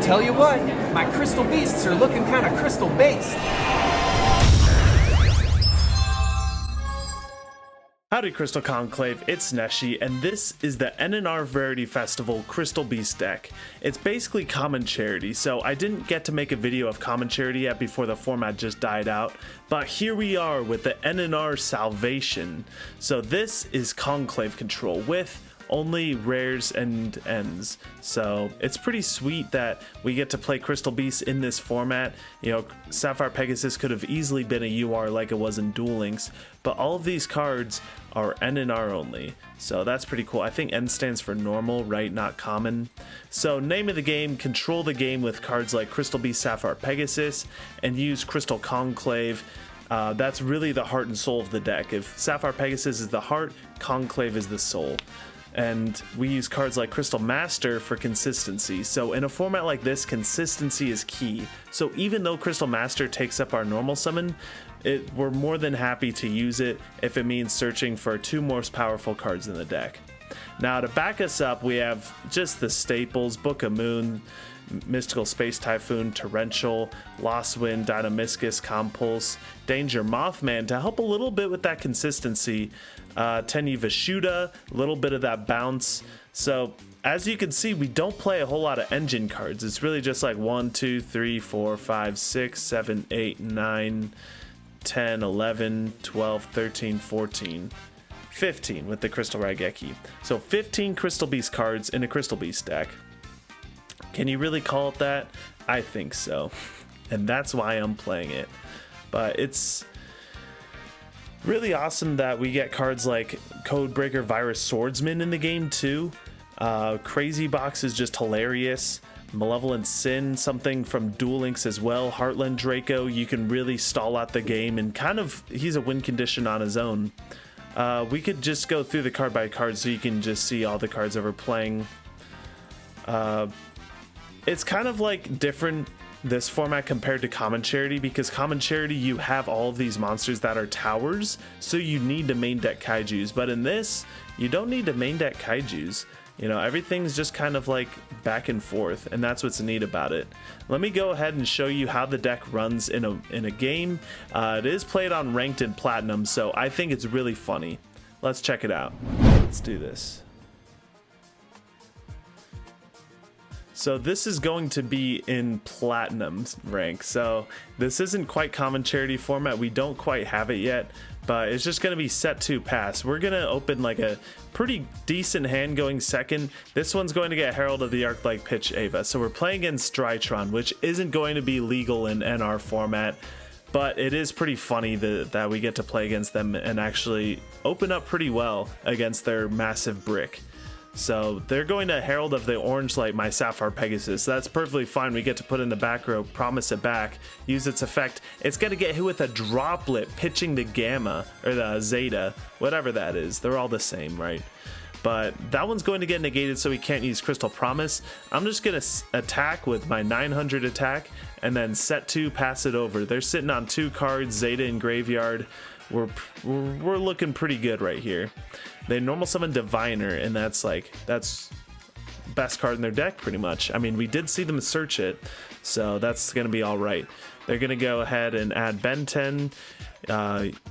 Tell you what, my crystal beasts are looking kind of crystal based. Howdy Crystal Conclave, it's NESHY, and this is the NNR Rarity Festival Crystal Beast deck. It's basically common charity, so I didn't get to make a video of common charity yet before the format just died out, but here we are with the NNR Salvation. So this is Conclave Control with only rares and ends, so it's pretty sweet that we get to play Crystal Beasts in this format. You know, Sapphire Pegasus could have easily been a UR like it was in Duel Links, but all of these cards are NNR only, so that's pretty cool. I think N stands for normal, right, not common. So name of the game, control the game with cards like Crystal Beast, Sapphire Pegasus, and use Crystal Conclave. That's really the heart and soul of the deck. If Sapphire Pegasus is the heart, Conclave is the soul. And we use cards like Crystal Master for consistency. So in a format like this, consistency is key. So even though Crystal Master takes up our normal summon, we're more than happy to use it if it means searching for two most powerful cards in the deck. Now to back us up, we have just the staples: Book of Moon, Mystical Space Typhoon, Torrential, Lost Wind, Dynamiscus, Compulse, Danger Mothman to help a little bit with that consistency. Tenyi Vishuda, a little bit of that bounce. So as you can see, we don't play a whole lot of engine cards. It's really just like 1, 2, 3, 4, 5, 6, 7, 8, 9, 10, 11, 12, 13, 14, 15 with the Crystal Raigeki. So 15 Crystal Beast cards in a Crystal Beast deck. Can you really call it that? I think so. And that's why I'm playing it. But it's really awesome that we get cards like Codebreaker Virus Swordsman in the game too. Crazy Box is just hilarious. Malevolent Sin, something from Duel Links as well. Heartland Draco, you can really stall out the game and kind of, he's a win condition on his own. We could just go through the card by card so you can just see all the cards that we're playing. It's kind of like different, this format, compared to common charity, because common charity you have all of these monsters that are towers, so you need to main deck kaijus, but in this you don't need to main deck kaijus. You know, everything's just kind of like back and forth, and that's what's neat about it. Let me go ahead and show you how the deck runs in a game. It is played on ranked and platinum, so I think it's really funny. Let's check it out. Let's do this. So this is going to be in platinum rank, so this isn't quite common charity format. We don't quite have it yet, but it's just going to be set to pass. We're going to open like a pretty decent hand going second. This one's going to get Herald of the Arc like Pitch Ava. So we're playing against Drytron, which isn't going to be legal in NR format, but it is pretty funny that we get to play against them and actually open up pretty well against their massive brick. So they're going to Herald of the Orange Light my Sapphire Pegasus. That's perfectly fine. We get to put in the back row, promise it back, use its effect. It's going to get hit with a Droplet, pitching the Gamma, or the Zeta, whatever that is. They're all the same, right? But that one's going to get negated, so we can't use Crystal Promise. I'm just going to attack with my 900 attack, and then set 2, pass it over. They're sitting on 2 cards, Zeta and Graveyard. We're looking pretty good right here. They normal summon Diviner, and that's best card in their deck pretty much. I mean, we did see them search it, so that's gonna be all right. They're gonna go ahead and add Ben 10,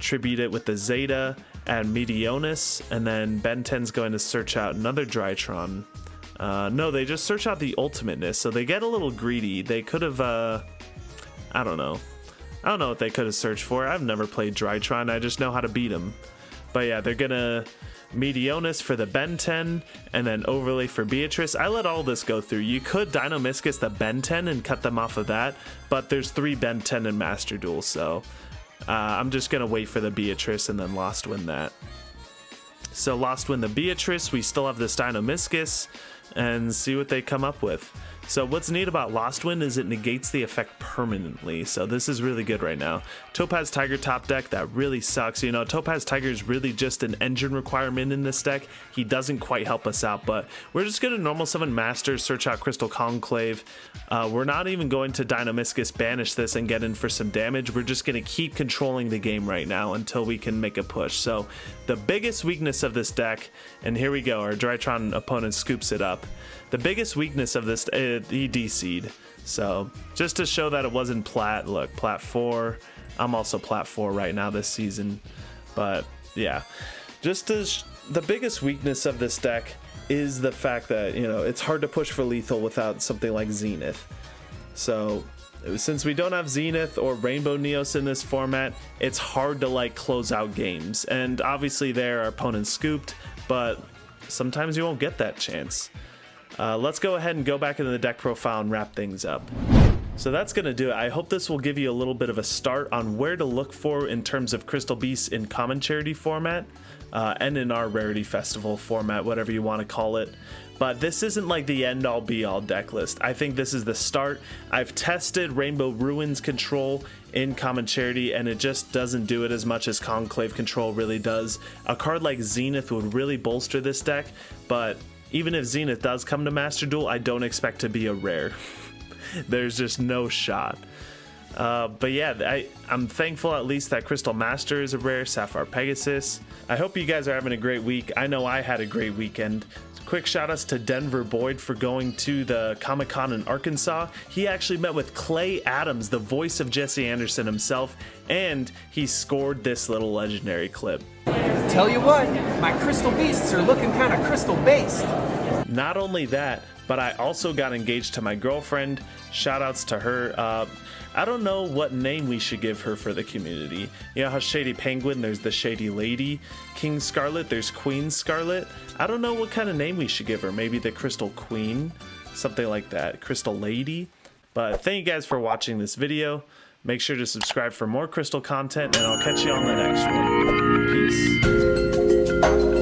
tribute it with the Zeta, add Meteonis, and then Ben 10's going to search out another Drytron. No, they just search out the Ultimateness, so they get a little greedy. They could have, I don't know what they could have searched for. I've never played Drytron, I just know how to beat them. But yeah, they're gonna Meteonis for the Ben 10, and then Overlay for Beatrice. I let all this go through. You could Dynamiscus the Ben 10 and cut them off of that, but there's 3 Ben 10 in Master Duel, so I'm just gonna wait for the Beatrice and then Lost Win that. So Lost Win the Beatrice, we still have this Dynamiscus, and see what they come up with. So what's neat about Lost Wind is it negates the effect permanently, so this is really good right now. Topaz Tiger top deck, that really sucks. You know, Topaz Tiger is really just an engine requirement in this deck. He doesn't quite help us out, but we're just going to normal summon Master, search out Crystal Conclave. We're not even going to Dynamiscus banish this and get in for some damage. We're just going to keep controlling the game right now until we can make a push. So the biggest weakness of this deck, and here we go, our Drytron opponent scoops it up. The biggest weakness of this, he DC'd. So just to show that it wasn't plat, look, plat 4. I'm also plat 4 right now this season. But yeah, just as the biggest weakness of this deck is the fact that, you know, it's hard to push for lethal without something like Zenith. So since we don't have Zenith or Rainbow Neos in this format, it's hard to like close out games. And obviously there our opponents scooped, but sometimes you won't get that chance. Let's go ahead and go back into the deck profile and wrap things up. So that's going to do it. I hope this will give you a little bit of a start on where to look for in terms of Crystal Beasts in Common Charity format and in our Rarity Festival format, whatever you want to call it. But this isn't like the end-all be-all deck list. I think this is the start. I've tested Rainbow Ruins Control in Common Charity, and it just doesn't do it as much as Conclave Control really does. A card like Zenith would really bolster this deck, but even if Zenith does come to Master Duel, I don't expect to be a rare. There's just no shot. But yeah, I'm thankful at least that Crystal Master is a rare, Sapphire Pegasus. I hope you guys are having a great week. I know I had a great weekend. Quick shout outs to Denver Boyd for going to the Comic-Con in Arkansas. He actually met with Clay Adams, the voice of Jesse Anderson himself, and he scored this little legendary clip. Tell you what, my Crystal Beasts are looking kind of crystal based. Not only that, but I also got engaged to my girlfriend. Shout outs to her. I don't know what name we should give her for the community. You know how Shady Penguin, there's the Shady Lady. King Scarlet, there's Queen Scarlet. I don't know what kind of name we should give her. Maybe the Crystal Queen, something like that. Crystal Lady. But thank you guys for watching this video. Make sure to subscribe for more Crystal content, and I'll catch you on the next one. Peace.